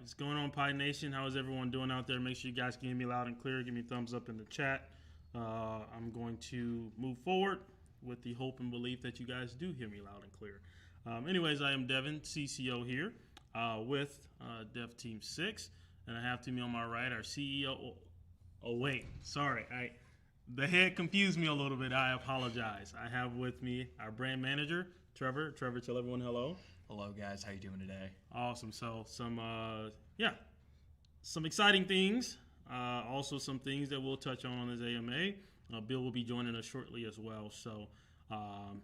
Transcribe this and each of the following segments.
What's going on, Pye Nation? How is everyone doing out there? Make sure you guys can hear me loud and clear. Give me a thumbs up in the chat. I'm going to move forward with the hope and belief that you guys do hear me loud and clear. Anyways, I am Devin, CCO here with Dev Team 6. And I have to me on my right, our CEO. Oh, wait. Sorry. The head confused me a little bit. I apologize. I have with me our brand manager, Trevor. Trevor, tell everyone hello. Hello, guys. How you doing today? Awesome. So some exciting things. Also some things that we'll touch on this AMA. Bill will be joining us shortly as well. So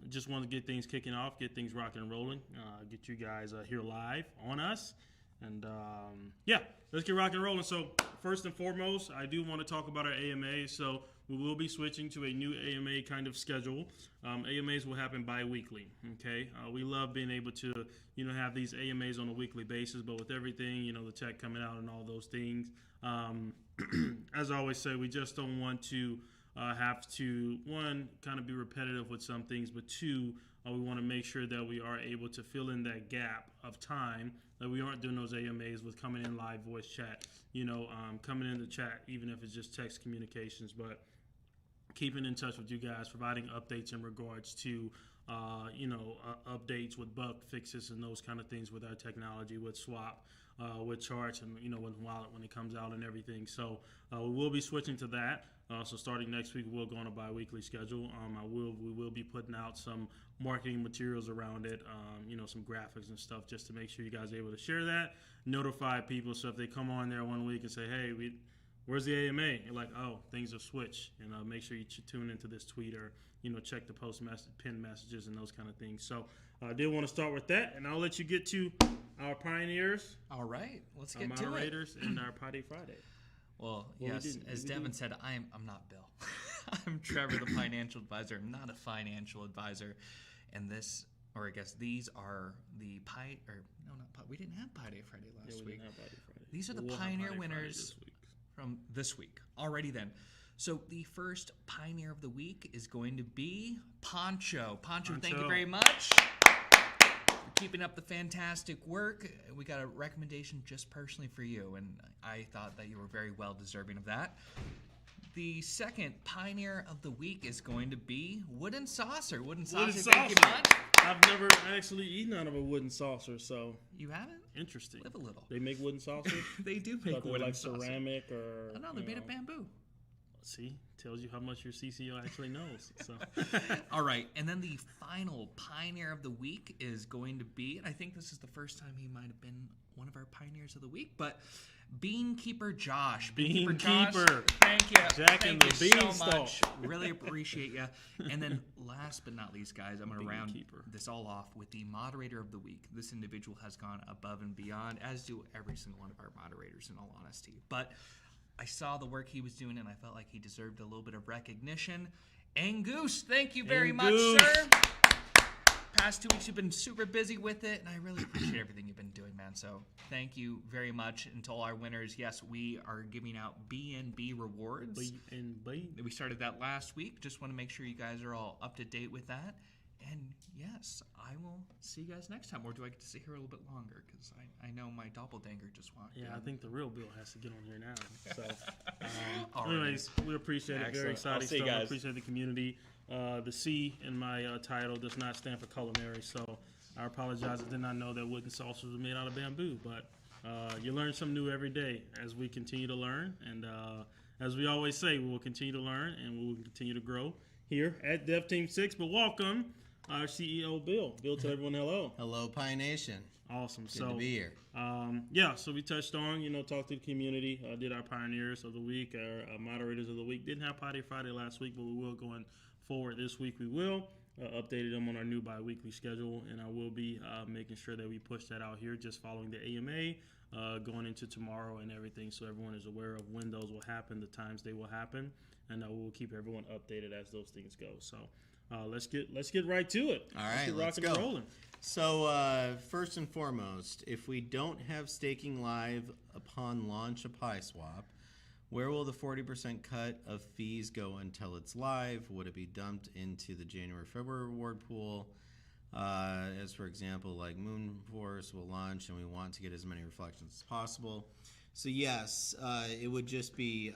just want to get things kicking off, get things rocking and rolling, get you guys here live on us. And let's get rocking and rolling. So first and foremost, I do want to talk about our AMA. So we will be switching to a new AMA kind of schedule. AMAs will happen bi-weekly. Okay, we love being able to have these AMAs on a weekly basis, but with everything the tech coming out and all those things, as I always say, we just don't want to have to, one, kind of be repetitive with some things, but two, we want to make sure that we are able to fill in that gap of time, that we aren't doing those AMAs with coming in live voice chat, coming in the chat, even if it's just text communications, but keeping in touch with you guys, providing updates in regards to, updates with bug fixes and those kind of things with our technology, with Swap, with charts, and with Wallet when it comes out and everything. So we will be switching to that. So starting next week, we'll go on a bi-weekly schedule. We will be putting out some marketing materials around it, some graphics and stuff, just to make sure you guys are able to share that, notify people. So if they come on there one week and say, hey, where's the AMA? You're like, oh, things have switched. And make sure you tune into this tweet or, check the post pinned messages and those kind of things. So I did want to start with that, and I'll let you get to our pioneers. All right, let's get to it. Our moderators and our Pye Friday. Well, yes, as Devin said, I'm not Bill. I'm Trevor, the financial advisor. I'm not a financial advisor. And these are the Pye, or no, not Pye. We didn't have Pye Day Friday last week. Didn't have Pye Day Friday. These are the Pioneer winners from this week. Alrighty then. So the first Pioneer of the Week is going to be Poncho. Poncho, thank you very much for keeping up the fantastic work. We got a recommendation just personally for you, and I thought that you were very well deserving of that. The second Pioneer of the Week is going to be Wooden Saucer. Wooden Saucer, thank you much. I've never actually eaten out of a wooden saucer, so... You haven't? Interesting. Live a little. They make wooden saucers? They do make wooden like saucer. Ceramic or... Oh, no, they're made of bamboo. See? Tells you how much your CCO actually knows. So. All right, and then the final Pioneer of the Week is going to be, and I think this is the first time he might have been one of our Pioneers of the Week, but... Beankeeper Josh. Beankeeper. Josh, thank you. Jack and the Beanstalk. So Beanstalk. much. Really appreciate you. And then last but not least, guys, I'm going to round this all off with the Moderator of the Week. This individual has gone above and beyond, as do every single one of our moderators, in all honesty. But I saw the work he was doing, and I felt like he deserved a little bit of recognition. Angoose, thank you very much, sir. Past 2 weeks you've been super busy with it, and I really appreciate everything you've been doing, man. So thank you very much. And to all our winners, yes, we are giving out BNB rewards. BNB. We started that last week. Just want to make sure you guys are all up to date with that. And yes, I will see you guys next time. Or do I get to sit here a little bit longer? Because I know my doppelganger just walked in. I think the real Bill has to get on here now. So, anyways, we appreciate it. Very exciting stuff. I appreciate the community. The C in my title does not stand for culinary, so I apologize. I did not know that wooden saucers were made out of bamboo, but you learn something new every day as we continue to learn. And as we always say, we will continue to learn and we will continue to grow here at Dev Team 6. But welcome our CEO, Bill. Bill, tell everyone hello. Hello, Pie Nation. Awesome. Good to be here. So we touched on, talk to the community, did our Pioneers of the Week, our Moderators of the Week. Didn't have Potty Friday last week, but we will going forward this week. We will updated them on our new bi-weekly schedule, and I will be making sure that we push that out here, just following the AMA, going into tomorrow and everything, so everyone is aware of when those will happen, the times they will happen, and we'll keep everyone updated as those things go. So let's get right to it. All right, let's get rocking and rolling. So first and foremost, if we don't have staking live upon launch of PieSwap, where will the 40% cut of fees go until it's live? Would it be dumped into the January-February reward pool? As for example, like Moonforce will launch and we want to get as many reflections as possible. So yes, it would just be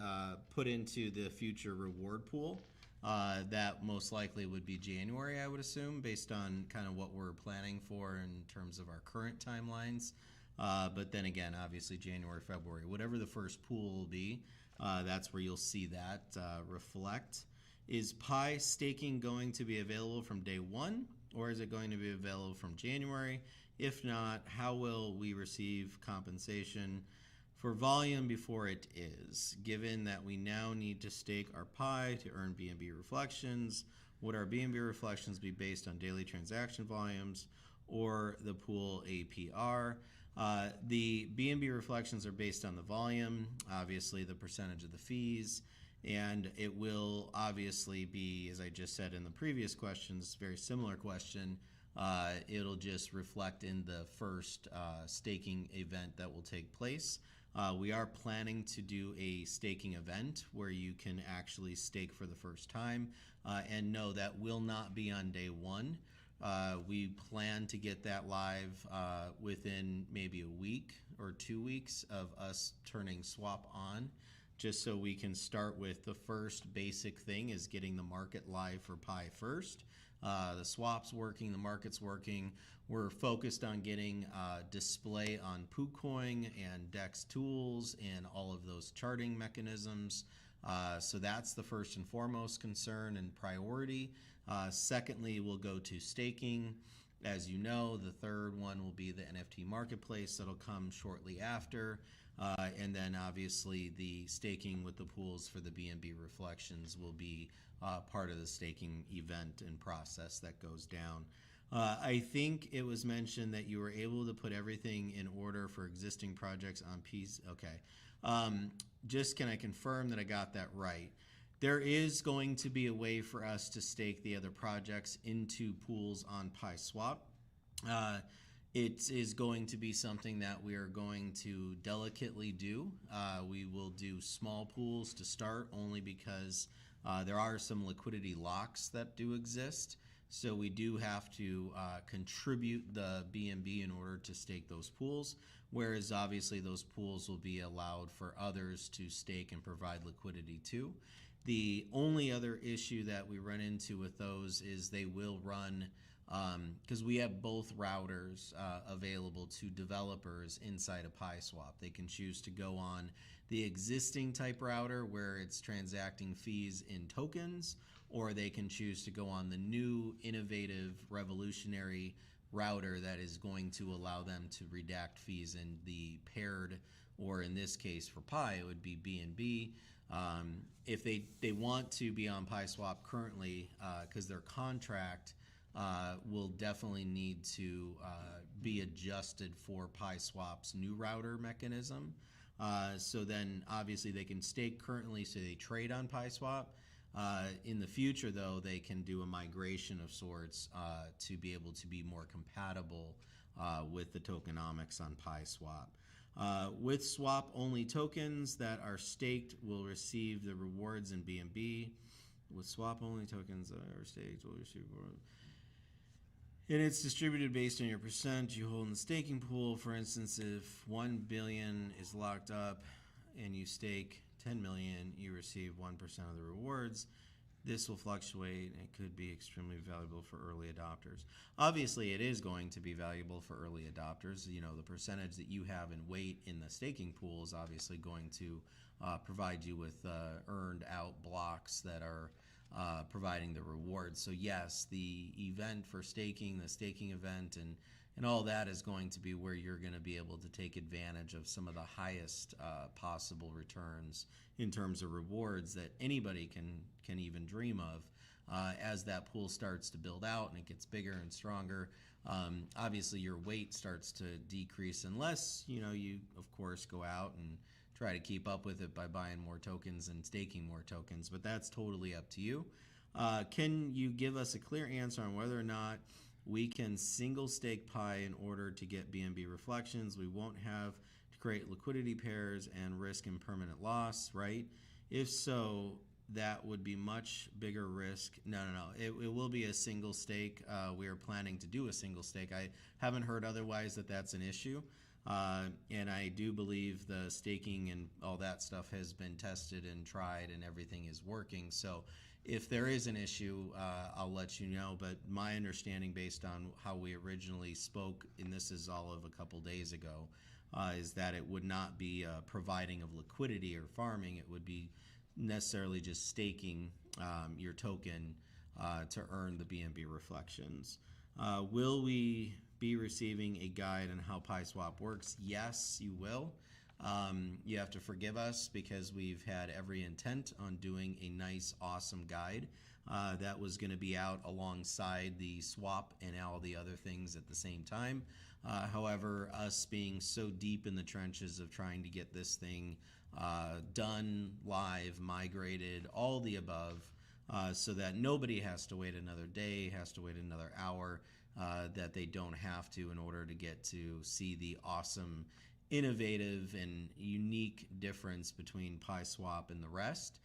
put into the future reward pool. That most likely would be January, I would assume, based on kind of what we're planning for in terms of our current timelines. But then again, obviously January, February, whatever the first pool will be, that's where you'll see that reflect. Is Pie staking going to be available from day one, or is it going to be available from January? If not, how will we receive compensation for volume before it is? Given that we now need to stake our Pie to earn BNB reflections, would our BNB reflections be based on daily transaction volumes or the pool APR? The BNB reflections are based on the volume, obviously the percentage of the fees, and it will obviously be, as I just said in the previous questions, very similar question, it'll just reflect in the first staking event that will take place. We are planning to do a staking event where you can actually stake for the first time, and no, that will not be on day one. We plan to get that live within maybe a week or 2 weeks of us turning swap on, just so we can start with the first basic thing is getting the market live for Pie first. The swap's working, the market's working. We're focused on getting display on PooCoin and DEX tools and all of those charting mechanisms. So that's the first and foremost concern and priority. Secondly, we'll go to staking. As you know, the third one will be the NFT marketplace that'll come shortly after. And then obviously the staking with the pools for the BNB reflections will be part of the staking event and process that goes down. I think it was mentioned that you were able to put everything in order for existing projects on piece. Okay. Just can I confirm that I got that right? There is going to be a way for us to stake the other projects into pools on PieSwap. It is going to be something that we are going to delicately do. We will do small pools to start, only because there are some liquidity locks that do exist. So we do have to contribute the B&B in order to stake those pools, whereas obviously those pools will be allowed for others to stake and provide liquidity to. The only other issue that we run into with those is they will run, because we have both routers available to developers inside of PySwap. They can choose to go on the existing type router where it's transacting fees in tokens, or they can choose to go on the new, innovative, revolutionary router that is going to allow them to redact fees in the paired, or in this case for Pi, it would be BNB. If they want to be on PySwap currently, because their contract will definitely need to be adjusted for PySwap's new router mechanism. So then obviously they can stake currently, so they trade on PySwap. In the future, though, they can do a migration of sorts to be able to be more compatible with the tokenomics on PySwap. With swap-only tokens that are staked will receive the rewards in BNB. With swap-only tokens that are staked will receive rewards. And it's distributed based on your percent you hold in the staking pool. For instance, if 1 billion is locked up and you stake 10 million, you receive 1% of the rewards. This will fluctuate and it could be extremely valuable for early adopters. Obviously, it is going to be valuable for early adopters. You know, the percentage that you have in weight in the staking pool is obviously going to provide you with earned out blocks that are providing the rewards. So yes, the event for staking, the staking event, and all that is going to be where you're going to be able to take advantage of some of the highest possible returns in terms of rewards that anybody can even dream of. As that pool starts to build out and it gets bigger and stronger, obviously your weight starts to decrease unless you of course go out and try to keep up with it by buying more tokens and staking more tokens, but that's totally up to you. Can you give us a clear answer on whether or not we can single stake Pi in order to get BNB reflections? We won't have to create liquidity pairs and risk impermanent loss, right? If so, that would be much bigger risk. No. It will be a single stake. We are planning to do a single stake. I haven't heard otherwise that that's an issue. And I do believe the staking and all that stuff has been tested and tried and everything is working. So if there is an issue, I'll let you know. But my understanding based on how we originally spoke, and this is all of a couple days ago, is that it would not be providing of liquidity or farming. It would be necessarily just staking your token to earn the BNB reflections. Will we be receiving a guide on how PySwap works? Yes, you will. You have to forgive us because we've had every intent on doing a nice, awesome guide that was going to be out alongside the swap and all the other things at the same time. However, us being so deep in the trenches of trying to get this thing done, live, migrated, all the above, so that nobody has to wait another day, has to wait another hour, that they don't have to in order to get to see the awesome, innovative, and unique difference between PySwap and the rest.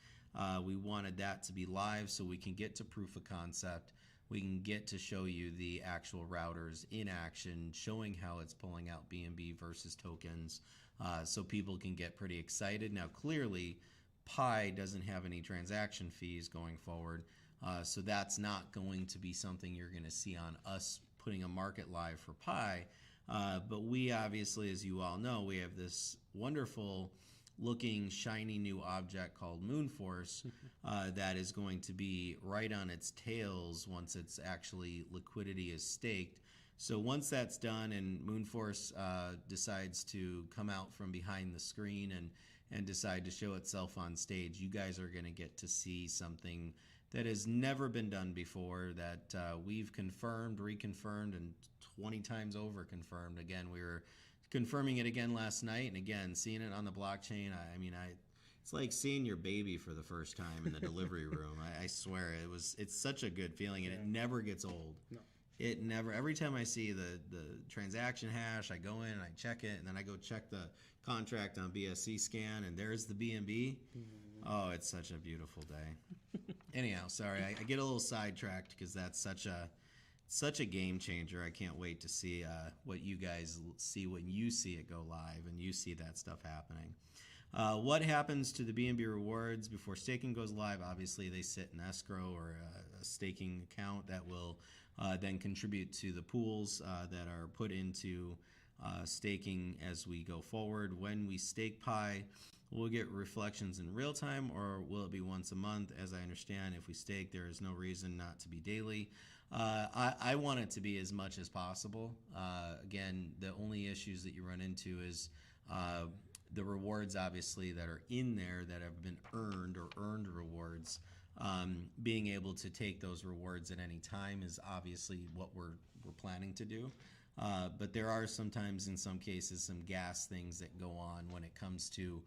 We wanted that to be live so we can get to proof of concept. We can get to show you the actual routers in action, showing how it's pulling out BNB versus tokens, so people can get pretty excited. Now, clearly, Pi doesn't have any transaction fees going forward, so that's not going to be something you're going to see on us putting a market live for Pi. But we obviously, as you all know, we have this wonderful looking shiny new object called Moonforce that is going to be right on its tails once it's actually liquidity is staked. So once that's done and Moonforce decides to come out from behind the screen and decide to show itself on stage, you guys are going to get to see something that has never been done before, that we've confirmed, reconfirmed, and 20 times over confirmed. Again, we were confirming it again last night, and again, seeing it on the blockchain. It's like seeing your baby for the first time in the delivery room. I swear, it's such a good feeling, and it never gets old. No. It never. Every time I see the transaction hash, I go in and I check it, and then I go check the contract on BSC scan, and there's the B&B. Oh, it's such a beautiful day. Anyhow, sorry, I get a little sidetracked because that's such a game changer. I can't wait to see what you guys see when you see it go live and you see that stuff happening. What happens to the B&B rewards before staking goes live? Obviously, they sit in escrow or a staking account that will then contribute to the pools that are put into staking as we go forward. When we stake Pye, we'll get reflections in real time, or will it be once a month? As I understand, if we stake, there is no reason not to be daily. I want it to be as much as possible. Again, the only issues that you run into is the rewards, obviously, that are in there that have been earned or earned rewards. Being able to take those rewards at any time is obviously what we're planning to do. But there are sometimes, in some cases, some gas things that go on when it comes to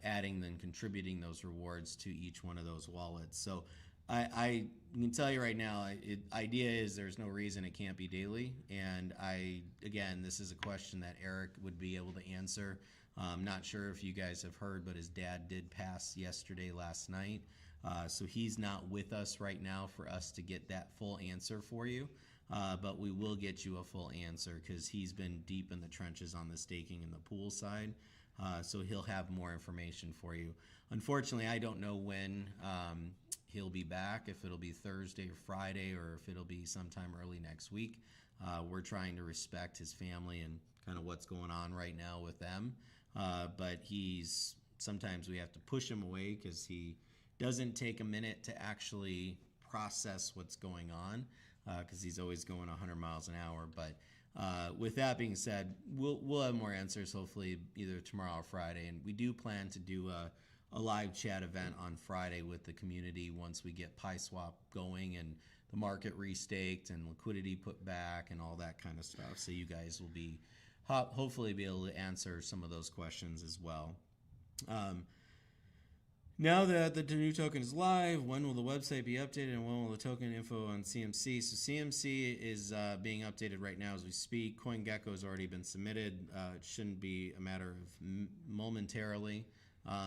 adding and contributing those rewards to each one of those wallets. So I can tell you right now, idea is there's no reason it can't be daily. And again, this is a question that Eric would be able to answer. I'm not sure if you guys have heard, but his dad did pass last night. So he's not with us right now for us to get that full answer for you. But we will get you a full answer because he's been deep in the trenches on the staking and the pool side. So he'll have more information for you. Unfortunately, I don't know when he'll be back, if it'll be Thursday or Friday, or if it'll be sometime early next week. We're trying to respect his family and kind of what's going on right now with them. But sometimes we have to push him away because he doesn't take a minute to actually process what's going on because he's always going 100 miles an hour. But with that being said, we'll have more answers hopefully either tomorrow or Friday. And we do plan to do a live chat event on Friday with the community once we get PieSwap going and the market restaked and liquidity put back and all that kind of stuff. So you guys will be hopefully be able to answer some of those questions as well. Now that the new token is live, when will the website be updated and when will the token info on CMC? So CMC is being updated right now as we speak. CoinGecko has already been submitted. It shouldn't be a matter of momentarily.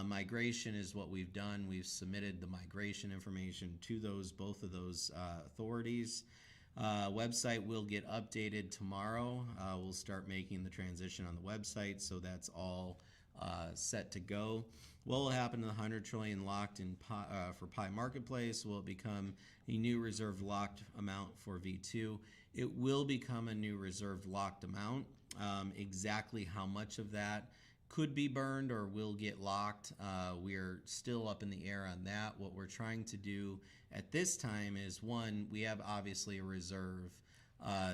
Migration is what we've done. We've submitted the migration information to both of those authorities. Website will get updated tomorrow. We'll start making the transition on the website, so that's all set to go. What will happen to the 100 trillion locked in for Pye Marketplace? Will it become a new reserved locked amount for V2? It will become a new reserved locked amount. Exactly how much of that could be burned or will get locked, we're still up in the air on that. What we're trying to do at this time is, one, we have obviously a reserve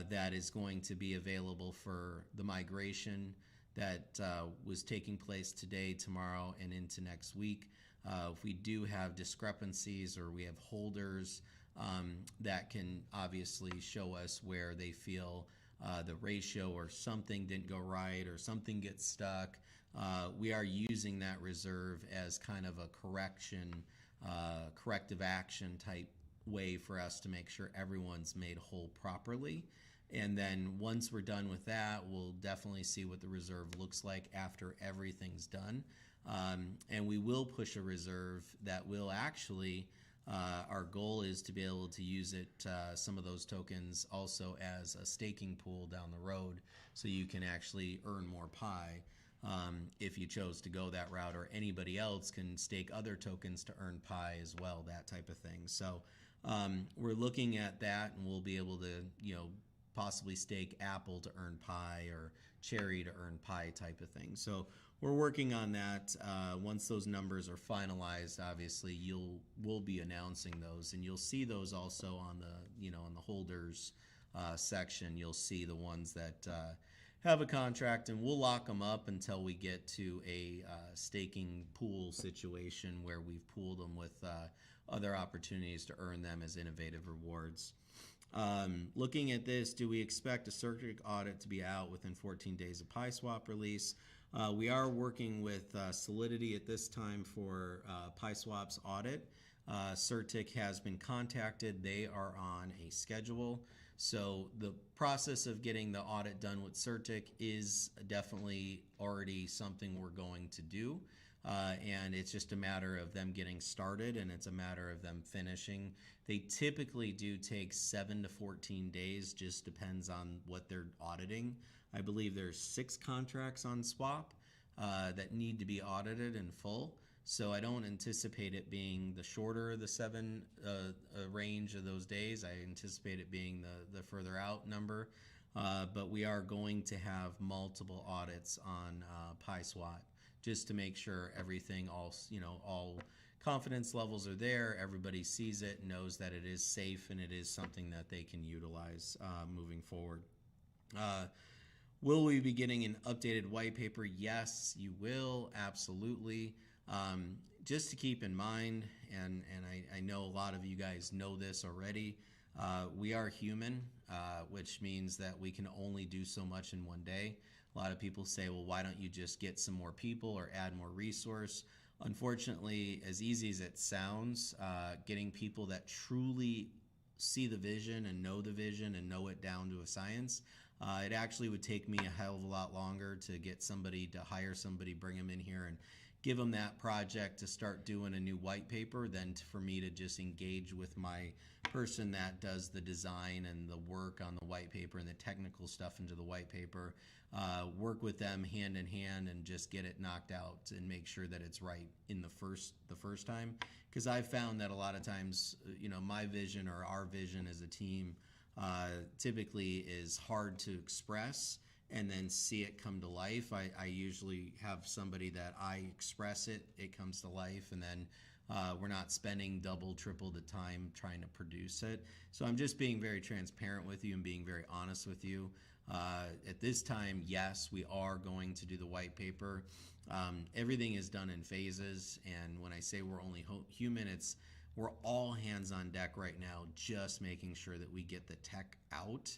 that is going to be available for the migration that was taking place today, tomorrow, and into next week. If we do have discrepancies or we have holders that can obviously show us where they feel the ratio or something didn't go right or something gets stuck, we are using that reserve as kind of a corrective action type way for us to make sure everyone's made whole properly. And then once we're done with that, we'll definitely see what the reserve looks like after everything's done. And we will push a reserve that will actually, our goal is to be able to use it, some of those tokens also as a staking pool down the road so you can actually earn more Pye if you chose to go that route, or anybody else can stake other tokens to earn Pye as well, that type of thing. So we're looking at that, and we'll be able to, possibly stake Apple to earn Pye or Cherry to earn Pye type of thing. So we're working on that. Once those numbers are finalized, obviously we'll be announcing those, and you'll see those also on the on the holders section. You'll see the ones that have a contract, and we'll lock them up until we get to a staking pool situation where we've pooled them with other opportunities to earn them as innovative rewards. Looking at this, do we expect a circuit audit to be out within 14 days of PieSwap release? We are working with Solidity at this time for PieSwap's audit. CertIC has been contacted. They are on a schedule. So the process of getting the audit done with Certic is definitely already something we're going to do. And it's just a matter of them getting started, and it's a matter of them finishing. They typically do take 7 to 14 days, just depends on what they're auditing. I believe there's 6 contracts on swap that need to be audited in full. So I don't anticipate it being the shorter of the 7 range of those days. I anticipate it being the further out number. But we are going to have multiple audits on Pye Swap, just to make sure everything, all confidence levels are there, everybody sees it, knows that it is safe, and it is something that they can utilize moving forward. Will we be getting an updated white paper? Yes, you will, absolutely. Just to keep in mind, and I know a lot of you guys know this already, we are human, which means that we can only do so much in one day. A lot of people say, well, why don't you just get some more people or add more resource? Unfortunately, as easy as it sounds, getting people that truly see the vision and know the vision and know it down to a science, it actually would take me a hell of a lot longer to get somebody, to hire somebody, bring them in here and give them that project to start doing a new white paper than for me to just engage with my person that does the design and the work on the white paper and the technical stuff into the white paper, work with them hand in hand and just get it knocked out and make sure that it's right in the first time. Because I've found that a lot of times, my vision or our vision as a team typically is hard to express and then see it come to life. I usually have somebody that I express it, it comes to life, and then we're not spending double, triple the time trying to produce it. So I'm just being very transparent with you and being very honest with you. At this time, yes, we are going to do the white paper. Everything is done in phases, and when I say we're only human, we're all hands on deck right now, just making sure that we get the tech out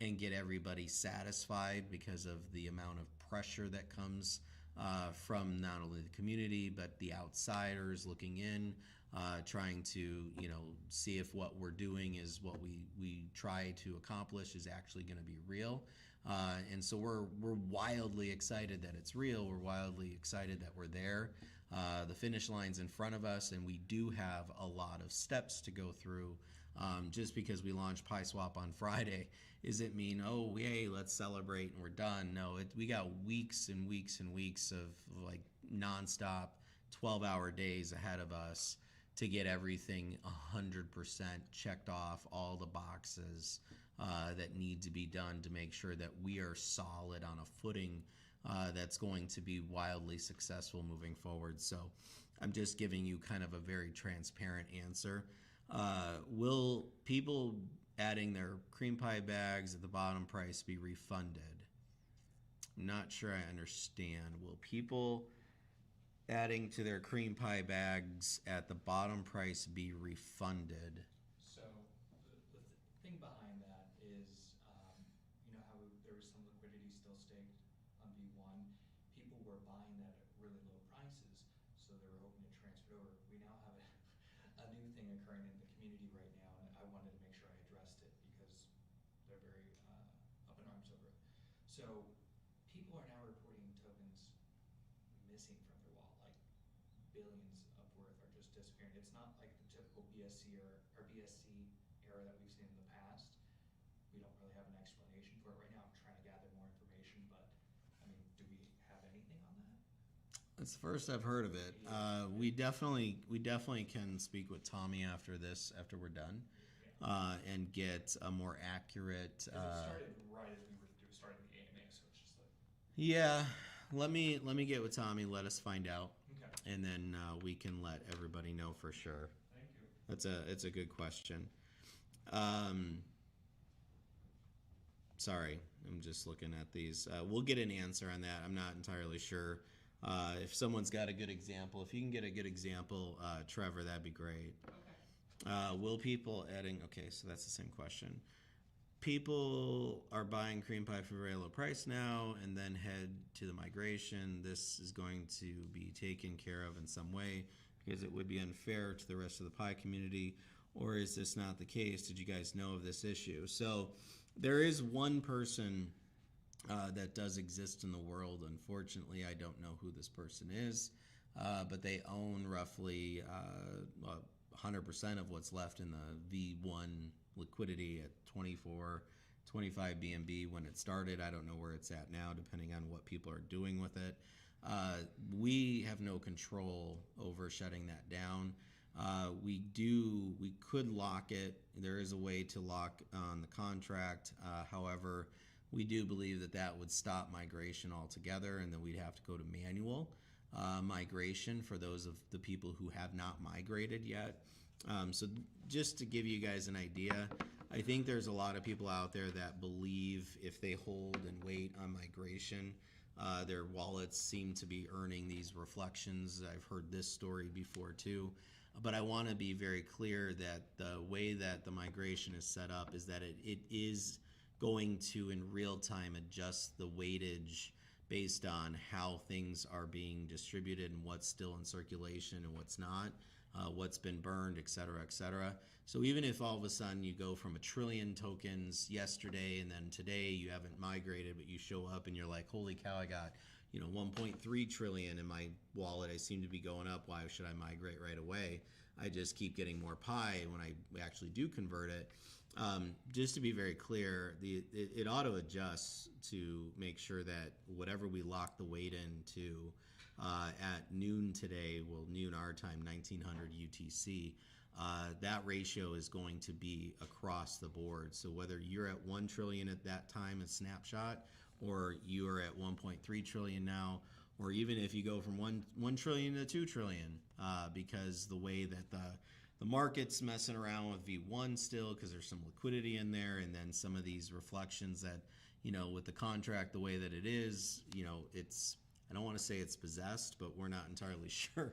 and get everybody satisfied because of the amount of pressure that comes from not only the community but the outsiders looking in, trying to see if what we're doing is what we try to accomplish is actually going to be real. And so we're wildly excited that it's real. We're wildly excited that we're there. The finish line's in front of us, and we do have a lot of steps to go through. Just because we launched Pye Swap on Friday isn't mean, oh, yay, let's celebrate and we're done. No, we got weeks and weeks and weeks of like nonstop 12-hour days ahead of us to get everything 100% checked off, all the boxes that need to be done to make sure that we are solid on a footing that's going to be wildly successful moving forward. So I'm just giving you kind of a very transparent answer. Will people adding their cream pie bags at the bottom price be refunded? I'm not sure I understand. Will people adding to their cream pie bags at the bottom price be refunded? So the thing behind that is, how there was some liquidity still staked on V1. People were buying that at really low prices, so they were hoping to transfer it over. We now have a new thing occurring in the community right now, and I wanted to make sure I addressed it because they're very up in arms over it. So people are now reporting tokens missing from their wallet, like billions of worth are just disappearing. It's not like the typical BSC or BSC error that we've seen in the past. We don't really have an explanation for it right now. I'm trying to gather more information, but I mean, do we have anything on that? That's the first I've heard of it. We definitely can speak with Tommy after we're done, and get a more accurate. It started right as we were starting the AMA, so it's just like. Yeah, let me get with Tommy. Let us find out, Okay. and then we can let everybody know for sure. Thank you. It's a good question. Sorry, I'm just looking at these. We'll get an answer on that. I'm not entirely sure. If someone's got a good example, if you can get a good example, Trevor, that'd be great. Okay. Will people adding? Okay, so that's the same question. People are buying cream pie for a very low price now and then head to the migration. This is going to be taken care of in some way because it would be unfair to the rest of the pie community. or is this not the case? Did you guys know of this issue? So there is one person that does exist in the world. Unfortunately, I don't know who this person is, but they own roughly 100% of what's left in the V1 liquidity at 24, 25 BNB when it started. I don't know where it's at now, depending on what people are doing with it. We have no control over shutting that down. We could lock it. There is a way to lock on the contract. However, we do believe that would stop migration altogether, and then we'd have to go to manual migration for those of the people who have not migrated yet. So just to give you guys an idea, I think there's a lot of people out there that believe if they hold and wait on migration, their wallets seem to be earning these reflections. I've heard this story before too. But I want to be very clear that the way that the migration is set up is that it is going to in real time adjust the weightage based on how things are being distributed and what's still in circulation and what's not, what's been burned, et cetera, et cetera. So even if all of a sudden you go from 1 trillion tokens yesterday and then today you haven't migrated, but you show up and you're like, holy cow, I got 1.3 trillion in my wallet. I seem to be going up. Why should I migrate right away? I just keep getting more Pye when I actually do convert it. Just to be very clear, it auto adjusts to make sure that whatever we lock the weight into at noon today, noon our time, 1900 UTC, that ratio is going to be across the board. So whether you're at 1 trillion at that time, a snapshot, or you are at 1.3 trillion now, or even if you go from 1 trillion to 2 trillion, because the way that the market's messing around with V1 still, because there's some liquidity in there, and then some of these reflections that, with the contract the way that it is, it's, I don't want to say it's possessed, but we're not entirely sure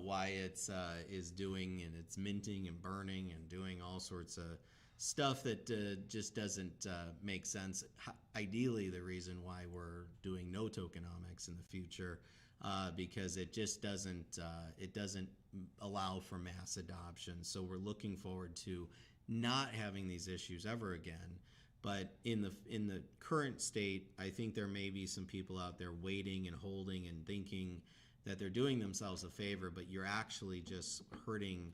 why it's is doing, and it's minting and burning and doing all sorts of stuff that just doesn't make sense. Ideally, the reason why we're doing no tokenomics in the future, because it just doesn't allow for mass adoption. So we're looking forward to not having these issues ever again. But in the current state, I think there may be some people out there waiting and holding and thinking that they're doing themselves a favor, but you're actually just hurting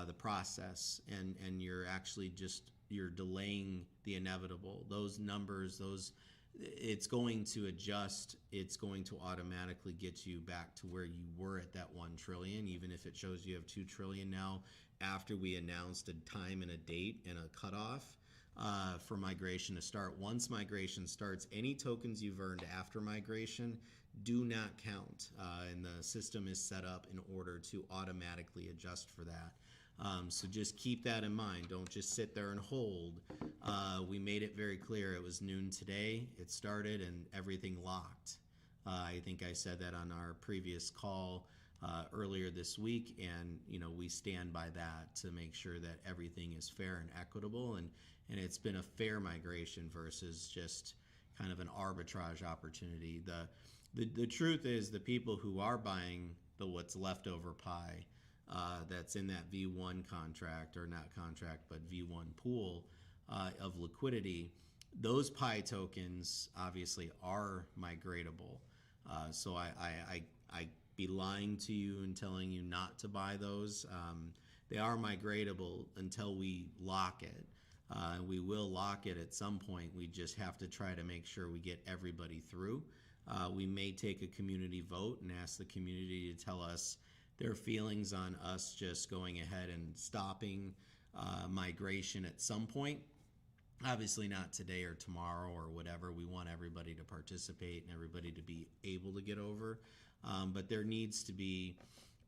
the process, and you're actually you're delaying the inevitable. Those numbers, it's going to adjust. It's going to automatically get you back to where you were at that 1 trillion, even if it shows you have 2 trillion now, after we announced a time and a date and a cutoff for migration to start. Once migration starts, any tokens you've earned after migration do not count, and the system is set up in order to automatically adjust for that. So just keep that in mind. Don't just sit there and hold. We made it very clear. It was noon today. It started and everything locked. I think I said that on our previous call earlier this week, and we stand by that to make sure that everything is fair and equitable, and it's been a fair migration versus just kind of an arbitrage opportunity. The truth is, the people who are buying what's left over Pye, that's in that V1 contract, or not contract, but V1 pool of liquidity, those Pye tokens obviously are migratable. So I be lying to you and telling you not to buy those. They are migratable until we lock it. We will lock it at some point. We just have to try to make sure we get everybody through. We may take a community vote and ask the community to tell us their feelings on us just going ahead and stopping migration at some point. Obviously not today or tomorrow or whatever. We want everybody to participate and everybody to be able to get over. But there needs to be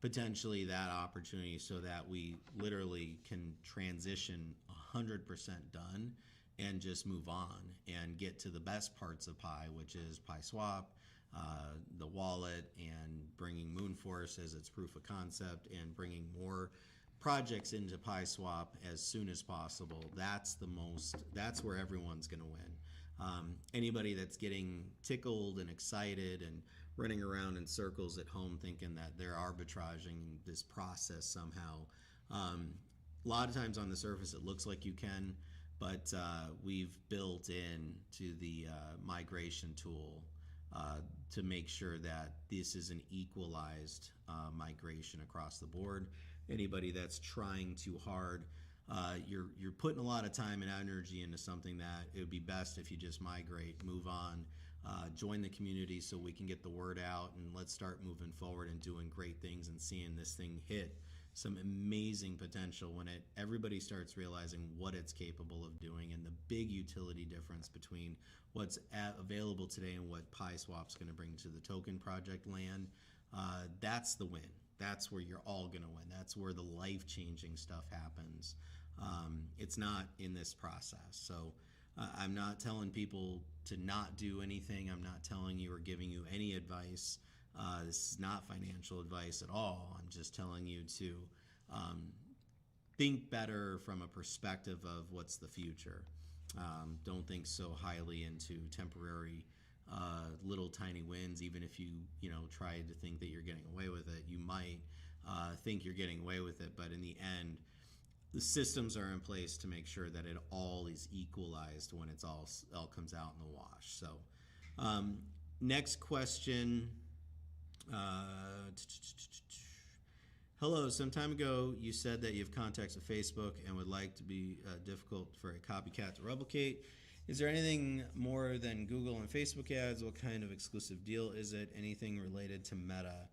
potentially that opportunity so that we literally can transition 100% done and just move on and get to the best parts of Pye, which is Pye Swap, the wallet, and bringing Moonforce as its proof of concept, and bringing more projects into Pye Swap as soon as possible. That's where everyone's going to win. Anybody that's getting tickled and excited and running around in circles at home thinking that they're arbitraging this process somehow, A lot of times on the surface it looks like you can, but we've built in to the migration tool to make sure that this is an equalized migration across the board. Anybody that's trying too hard, you're putting a lot of time and energy into something that it would be best if you just migrate, move on, join the community so we can get the word out, and let's start moving forward and doing great things and seeing this thing hit some amazing potential when everybody starts realizing what it's capable of doing and the big utility difference between what's available today and what PieSwap's going to bring to the token project land. That's the win. That's where you're all going to win. That's where the life-changing stuff happens. It's not in this process. So I'm not telling people to not do anything. I'm not telling you or giving you any advice. This is not financial advice at all. I'm just telling you to think better from a perspective of what's the future. Don't think so highly into temporary little tiny wins. Even if you try to think that you're getting away with it, you might think you're getting away with it, but in the end, the systems are in place to make sure that it all is equalized when it's all comes out in the wash. So next question. Hello, some time ago you said that you have contacts with Facebook and would like to be difficult for a copycat to replicate. Is there anything more than Google and Facebook ads? What kind of exclusive deal is it? Anything related to Meta?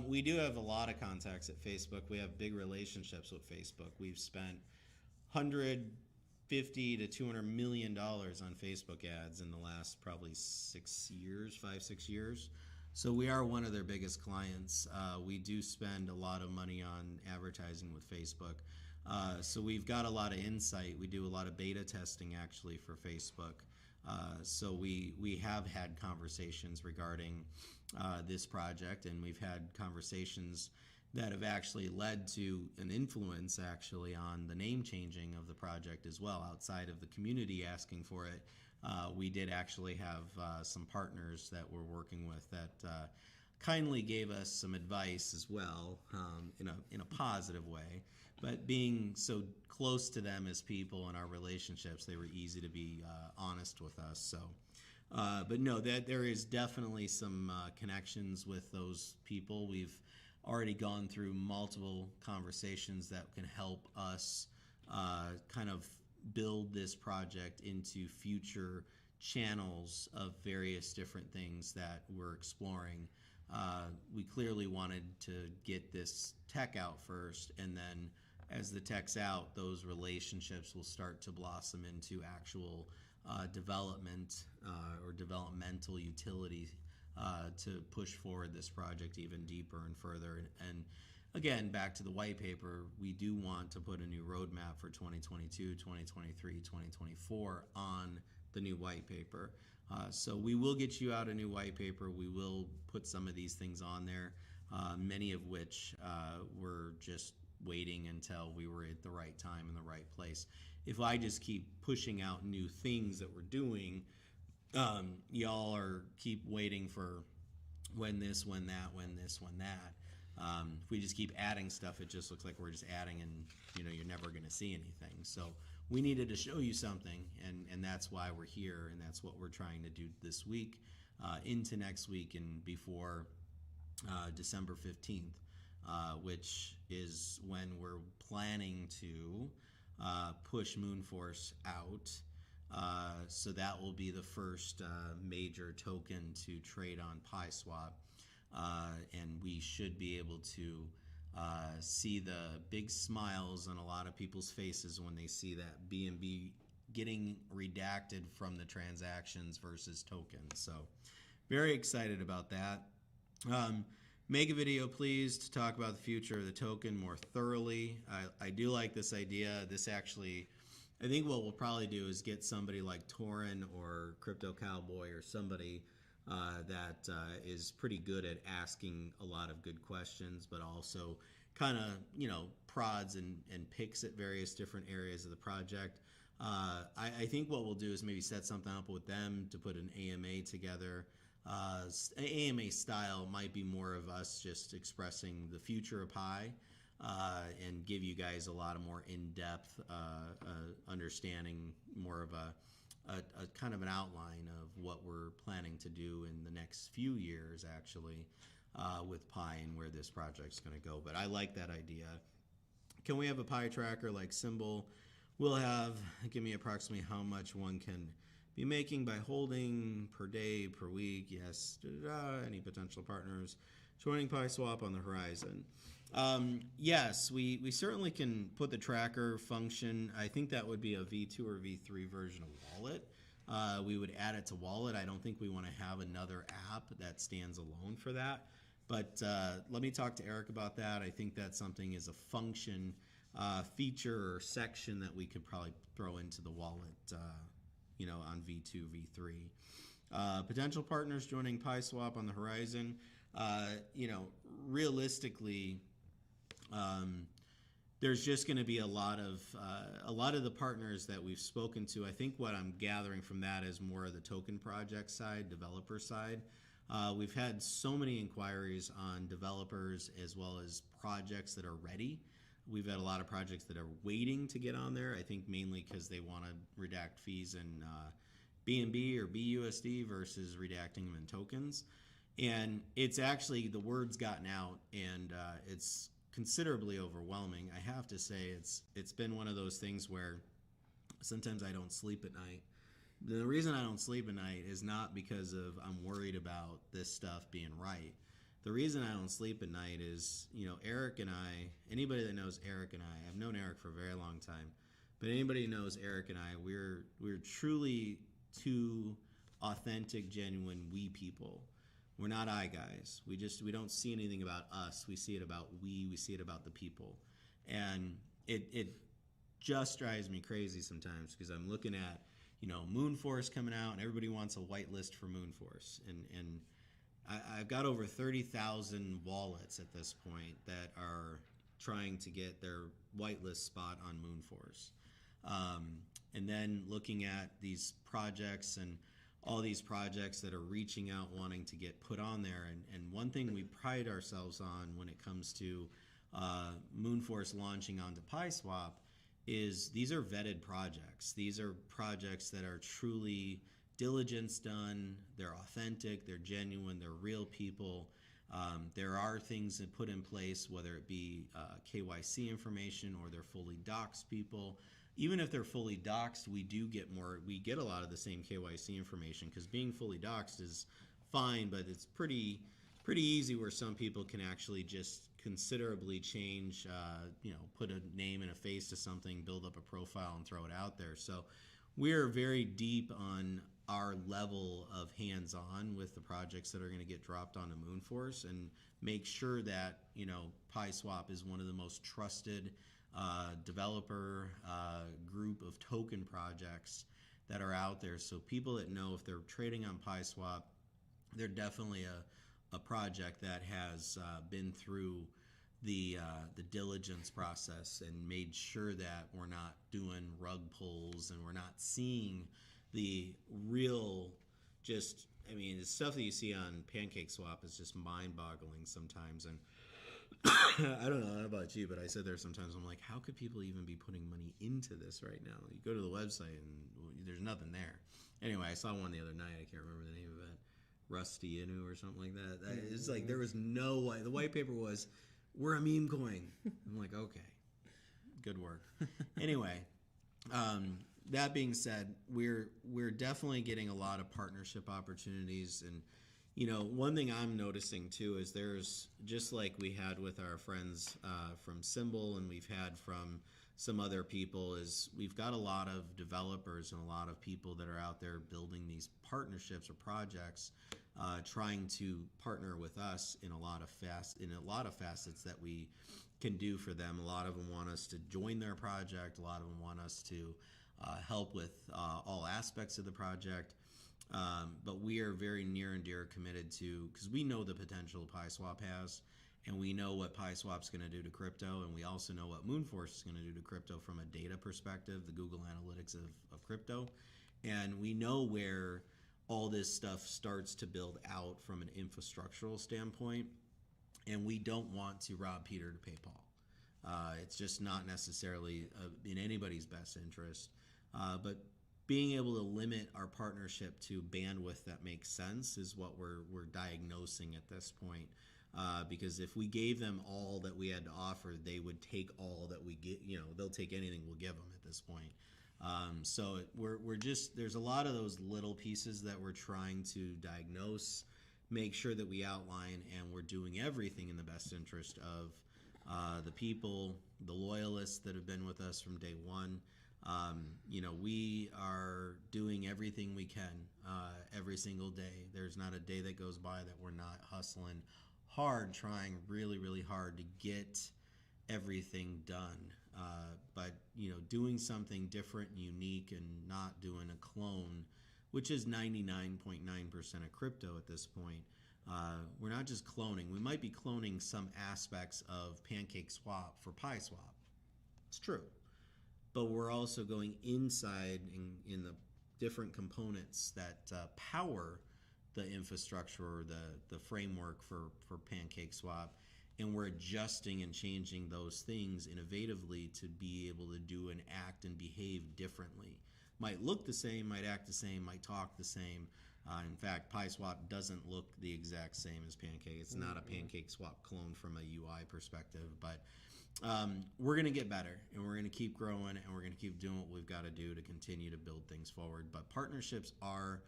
We do have a lot of contacts at Facebook. We have big relationships with Facebook. We've spent $150 to $200 million on Facebook ads in the last probably 6 years, 5-6 years. So we are one of their biggest clients. We do spend a lot of money on advertising with Facebook. So we've got a lot of insight. We do a lot of beta testing actually for Facebook. So we have had conversations regarding this project, and we've had conversations that have actually led to an influence actually on the name changing of the project as well. Outside of the community asking for it, we did actually have some partners that we're working with that kindly gave us some advice as well, in a positive way. But being so close to them as people in our relationships, they were easy to be honest with us. So, but no, that there is definitely some connections with those people. We've already gone through multiple conversations that can help us kind of build this project into future channels of various different things that we're exploring. We clearly wanted to get this tech out first, and then as the tech's out, those relationships will start to blossom into actual development or developmental utility to push forward this project even deeper and further. And again, back to the white paper, we do want to put a new roadmap for 2022, 2023, 2024 on the new white paper. So we will get you out a new white paper. We will put some of these things on there, many of which were just waiting until we were at the right time in the right place. If I just keep pushing out new things that we're doing, y'all are keep waiting for when this, when that, when this, when that. If we just keep adding stuff, it just looks like we're just adding, and you're never going to see anything. So we needed to show you something, and that's why we're here, and that's what we're trying to do this week, into next week, and before December 15th, which is when we're planning to push Moonforce out. So that will be the first major token to trade on PieSwap. And we should be able to see the big smiles on a lot of people's faces when they see that BNB getting redacted from the transactions versus tokens. So very excited about that. Make a video, please, to talk about the future of the token more thoroughly. I do like this idea. This actually, I think what we'll probably do is get somebody like Torin or Crypto Cowboy or somebody that is pretty good at asking a lot of good questions, but also kind of, prods and picks at various different areas of the project. I think what we'll do is maybe set something up with them to put an AMA together. AMA style might be more of us just expressing the future of Pye, and give you guys a lot of more in-depth understanding, more of a kind of an outline of what we're planning to do in the next few years, actually, with Pye and where this project's going to go. But I like that idea. Can we have a Pye tracker like Symbol? We'll have, give me approximately how much one can be making by holding per day, per week. Yes, any potential partners joining Pye Swap on the horizon. Yes, we certainly can put the tracker function. I think that would be a V2 or V3 version of Wallet. We would add it to Wallet. I don't think we want to have another app that stands alone for that. But let me talk to Eric about that. I think that's something as a function, feature or section that we could probably throw into the Wallet, on V2, V3. Potential partners joining Pye Swap on the horizon. Realistically, there's just going to be a lot of the partners that we've spoken to. I think what I'm gathering from that is more of the token project side, developer side. We've had so many inquiries on developers as well as projects that are ready. We've had a lot of projects that are waiting to get on there, I think mainly because they want to redact fees in BNB or BUSD versus redacting them in tokens. And it's actually, the word's gotten out, and it's considerably overwhelming. I have to say it's been one of those things where sometimes I don't sleep at night. The reason I don't sleep at night is not because of I'm worried about this stuff being right. The reason I don't sleep at night is, Eric and I, anybody that knows Eric and I've known Eric for a very long time, but anybody who knows Eric and I, we're truly two authentic, genuine we people. We're not I guys. We don't see anything about us. We see it about we see it about the people. And it just drives me crazy sometimes because I'm looking at, Moonforce coming out and everybody wants a whitelist for Moonforce. And I've got over 30,000 wallets at this point that are trying to get their whitelist spot on Moonforce. And then looking at these projects and all these projects that are reaching out wanting to get put on there. And one thing we pride ourselves on when it comes to Moonforce launching onto Pye Swap is these are vetted projects. These are projects that are truly diligence done, they're authentic, they're genuine, they're real people. There are things that put in place, whether it be KYC information or they're fully doxed people. Even if they're fully doxed, we get a lot of the same KYC information because being fully doxed is fine, but it's pretty easy where some people can actually just considerably change, put a name and a face to something, build up a profile and throw it out there. So we're very deep on our level of hands-on with the projects that are going to get dropped onto Moonforce and make sure that, Pye Swap is one of the most trusted developer group of token projects that are out there. So people that know if they're trading on Pye Swap, they're definitely a project that has been through the diligence process and made sure that we're not doing rug pulls and we're not seeing the real the stuff that you see on PancakeSwap is just mind-boggling sometimes. And I don't know about you, but I sit there sometimes, I'm like, how could people even be putting money into this right now? You go to the website and there's nothing there. Anyway, I saw one the other night. I can't remember the name of it. Rusty Inu or something like that. It's like there was no way. The white paper was, we're a meme coin. I'm like, okay, good work. Anyway, that being said, we're definitely getting a lot of partnership opportunities. And, one thing I'm noticing too is there's, just like we had with our friends from Symbol and we've had from some other people, is we've got a lot of developers and a lot of people that are out there building these partnerships or projects, trying to partner with us in a lot of facets that we can do for them. A lot of them want us to join their project. A lot of them want us to help with all aspects of the project. But we are very near and dear committed to, because we know the potential Pye Swap has, and we know what Pye Swap's going to do to crypto, and we also know what Moonforce is going to do to crypto from a data perspective, the Google Analytics of crypto. And we know where all this stuff starts to build out from an infrastructural standpoint, and we don't want to rob Peter to pay Paul. It's just not necessarily in anybody's best interest. But being able to limit our partnership to bandwidth that makes sense is what we're diagnosing at this point. Because if we gave them all that we had to offer, they would take all that we get. They'll take anything we'll give them at this point. So we're just, there's a lot of those little pieces that we're trying to diagnose, make sure that we outline, and we're doing everything in the best interest of the people, the loyalists that have been with us from day one. We are doing everything we can every single day. There's not a day that goes by that we're not hustling hard, trying really, really hard to get everything done. But doing something different and unique and not doing a clone, which is 99.9% of crypto at this point. We're not just cloning. We might be cloning some aspects of Pancake Swap for Pye Swap. It's true. But we're also going inside in the different components that power the infrastructure or the framework for Pancake Swap, and we're adjusting and changing those things innovatively to be able to do and act and behave differently. Might look the same, might act the same, might talk the same. In fact, Pye Swap doesn't look the exact same as Pancake. It's not a Pancake Swap clone from a UI perspective, but we're going to get better, and we're going to keep growing, and we're going to keep doing what we've got to do to continue to build things forward. But partnerships are,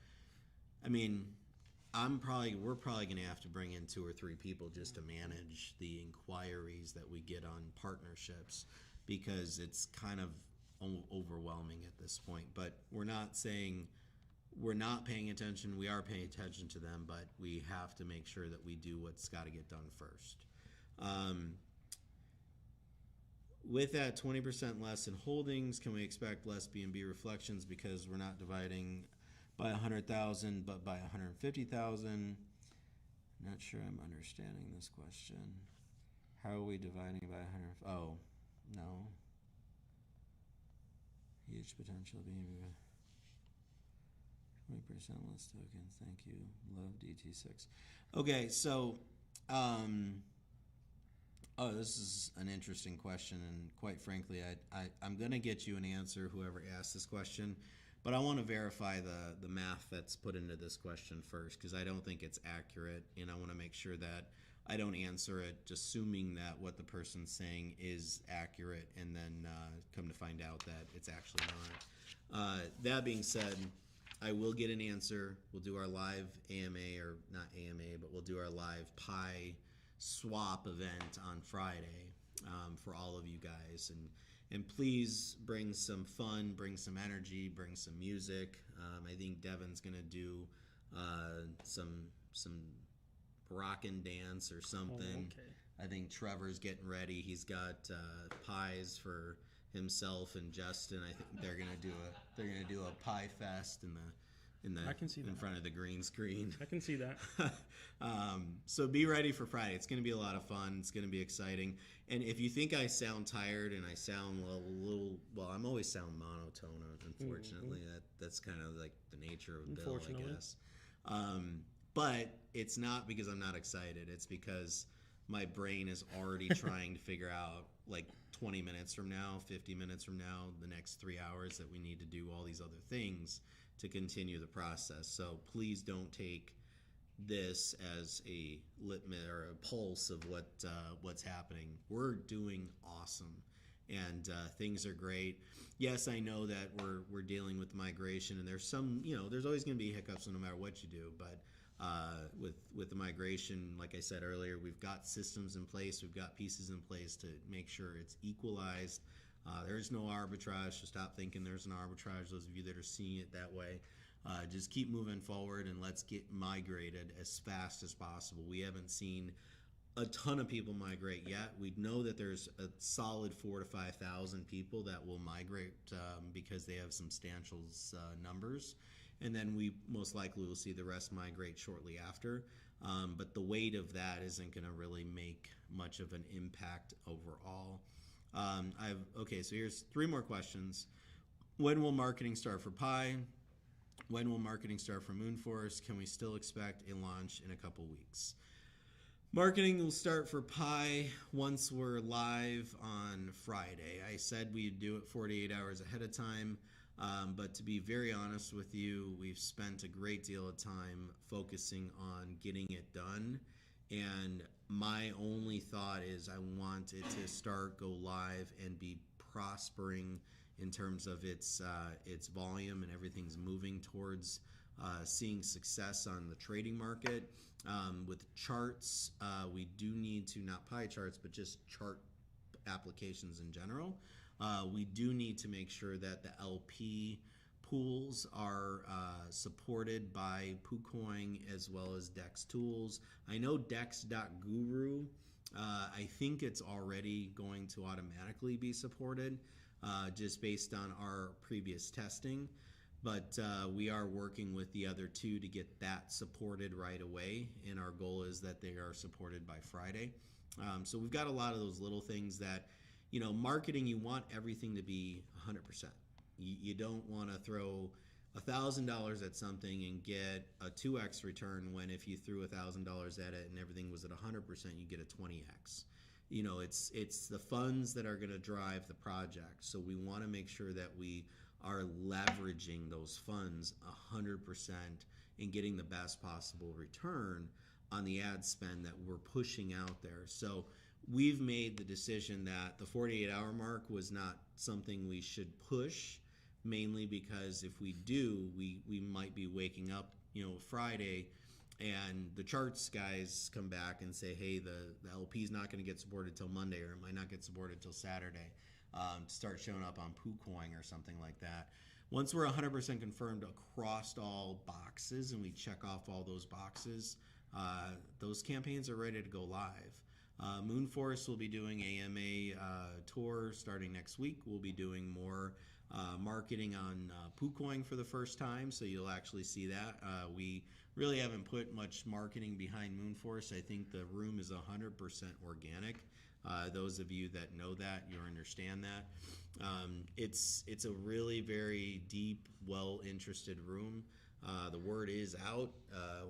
we're probably going to have to bring in 2 or 3 people just to manage the inquiries that we get on partnerships, because it's kind of overwhelming at this point. But we're not saying we're not paying attention. We are paying attention to them, but we have to make sure that we do what's got to get done first. With that 20% less in holdings, can we expect less B&B reflections because we're not dividing by 100,000 but by 150,000? Not sure I'm understanding this question. How are we dividing by 100? Oh, no. Huge potential B&B. 20% less tokens. Thank you. Love DT6. Okay, so this is an interesting question, and quite frankly, I'm going to get you an answer, whoever asked this question, but I want to verify the math that's put into this question first, because I don't think it's accurate, and I want to make sure that I don't answer it just assuming that what the person's saying is accurate, and then come to find out that it's actually not. That being said, I will get an answer. We'll do our live AMA, or not AMA, but we'll do our live Pye Swap event on Friday for all of you guys, and please bring some fun, bring some energy, bring some music. I think Devin's gonna do some rock and dance or something. Oh, okay. I think Trevor's getting ready. He's got pies for himself and Justin. I think they're gonna do a pie fest I can see in that. front of the green screen. I can see that. So be ready for Friday. It's going to be a lot of fun. It's going to be exciting. And if you think I sound tired and I sound I'm always sound monotone, unfortunately. That's kind of like the nature of Bill, I guess. But it's not because I'm not excited. It's because my brain is already trying to figure out, like, 20 minutes from now, 50 minutes from now, the next 3 hours that we need to do all these other things to continue the process. So please don't take this as a litmus or a pulse of what's happening. We're doing awesome, and things are great. Yes, I know that we're dealing with migration, and there's some, there's always going to be hiccups no matter what you do. But with the migration, like I said earlier, we've got systems in place, we've got pieces in place to make sure it's equalized. There's no arbitrage, so stop thinking there's an arbitrage, those of you that are seeing it that way. Just keep moving forward, and let's get migrated as fast as possible. We haven't seen a ton of people migrate yet. We know that there's a solid 4,000 to 5,000 people that will migrate because they have substantial numbers. And then we most likely will see the rest migrate shortly after. But the weight of that isn't going to really make much of an impact overall. So here's 3 more questions. When will marketing start for Pye? When will marketing start for Moonforce? Can we still expect a launch in a couple weeks? Marketing will start for Pye once we're live on Friday. I said we'd do it 48 hours ahead of time, but to be very honest with you, we've spent a great deal of time focusing on getting it done. And my only thought is I want it to start, go live, and be prospering in terms of its volume, and everything's moving towards seeing success on the trading market. With charts, we do need to, not pie charts, but just chart applications in general. We do need to make sure that the LP pools are supported by PooCoin as well as Dex tools. I know Dex.Guru, I think it's already going to automatically be supported just based on our previous testing. But we are working with the other two to get that supported right away, and our goal is that they are supported by Friday. So we've got a lot of those little things that, marketing, you want everything to be 100%. You don't want to throw $1,000 at something and get a 2x return when if you threw $1,000 at it and everything was at 100%, you get a 20x. It's the funds that are going to drive the project. So we want to make sure that we are leveraging those funds 100% and getting the best possible return on the ad spend that we're pushing out there. So we've made the decision that the 48-hour mark was not something we should push, mainly because if we do, we might be waking up, Friday, and the charts guys come back and say, hey, the LP's not going to get supported till Monday, or it might not get supported till Saturday. To start showing up on PooCoin or something like that. Once we're 100% confirmed across all boxes and we check off all those boxes, those campaigns are ready to go live. Moonforce will be doing AMA tour starting next week. We'll be doing more marketing on PooCoin for the first time, so you'll actually see that. We really haven't put much marketing behind Moonforce. I think the room is 100% organic. Those of you that know that, you understand that. It's a really very deep, well-interested room. The word is out.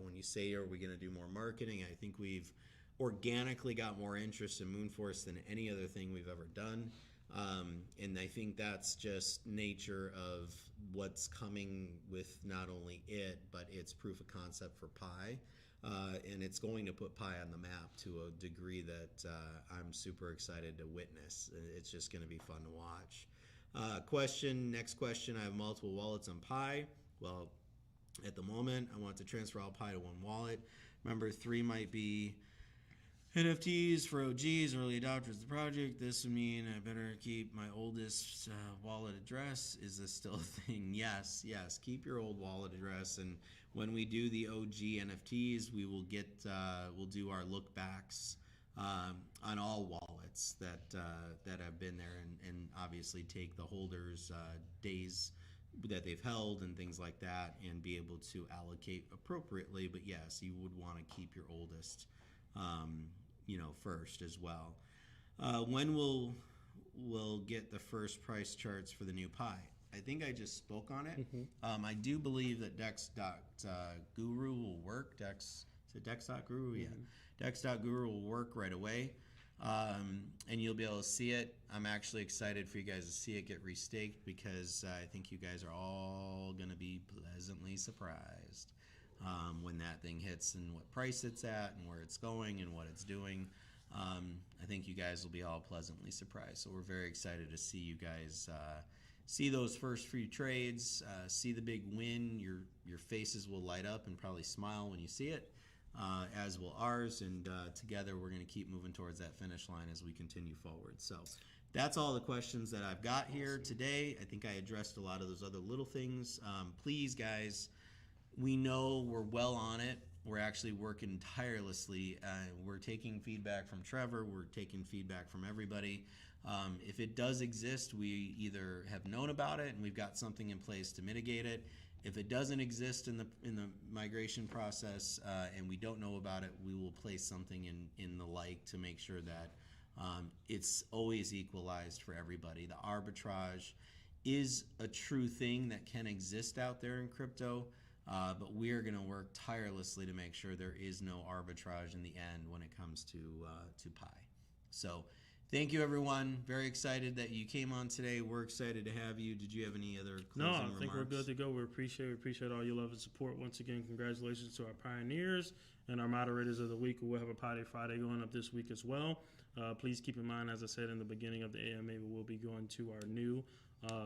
When you say, are we going to do more marketing, I think we've organically got more interest in Moonforce than any other thing we've ever done. And I think that's just nature of what's coming with not only it, but its proof of concept for Pye. And it's going to put Pye on the map to a degree that I'm super excited to witness. It's just going to be fun to watch. Next question, I have multiple wallets on Pye. Well, at the moment, I want to transfer all Pye to one wallet. Remember, 3 might be NFTs for OGs, early adopters of the project. This would mean I better keep my oldest wallet address. Is this still a thing? Yes. Keep your old wallet address, and when we do the OG NFTs, we will we'll do our look backs on all wallets that have been there, and obviously take the holders' days that they've held and things like that, and be able to allocate appropriately. But yes, you would want to keep your oldest first as well. When we'll get the first price charts for the new Pye? I think I just spoke on it. Mm-hmm. I do believe that Dex.Guru will work. Is it Dex.Guru? Mm-hmm. Yeah. Dex.Guru will work right away. And you'll be able to see it. I'm actually excited for you guys to see it get restaked, because I think you guys are all going to be pleasantly surprised when that thing hits and what price it's at and where it's going and what it's doing. I think you guys will be all pleasantly surprised. So we're very excited to see you guys see those first few trades, see the big win. Your faces will light up and probably smile when you see it, as will ours. And together we're going to keep moving towards that finish line as we continue forward. So that's all the questions that I've got here today. I think I addressed a lot of those other little things. Please, guys, we know we're well on it. We're actually working tirelessly. We're taking feedback from Trevor. We're taking feedback from everybody. If it does exist, we either have known about it and we've got something in place to mitigate it. If it doesn't exist in the migration process and we don't know about it, we will place something in the like to make sure that it's always equalized for everybody. The arbitrage is a true thing that can exist out there in crypto. But we're going to work tirelessly to make sure there is no arbitrage in the end when it comes to Pye. So thank you, everyone. Very excited that you came on today. We're excited to have you. Did you have any other closing remarks? No, I think we're good to go. We appreciate all your love and support. Once again, congratulations to our pioneers and our moderators of the week. We'll have a Pye Day Friday going up this week as well. Please keep in mind, as I said in the beginning of the AMA, we will be going to our new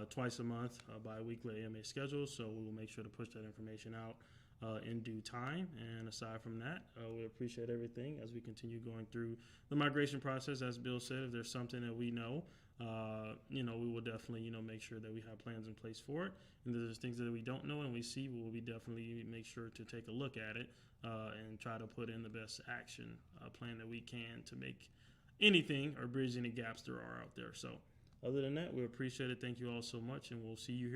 twice a month bi-weekly AMA schedule, so we will make sure to push that information out in due time. And aside from that, we appreciate everything as we continue going through the migration process. As Bill said, if there's something that we know, we will definitely, make sure that we have plans in place for it. And if there's things that we don't know and we see, we will be definitely make sure to take a look at it and try to put in the best action plan that we can to make anything or bridge any gaps there are out there. So other than that, we appreciate it. Thank you all so much, and we'll see you here.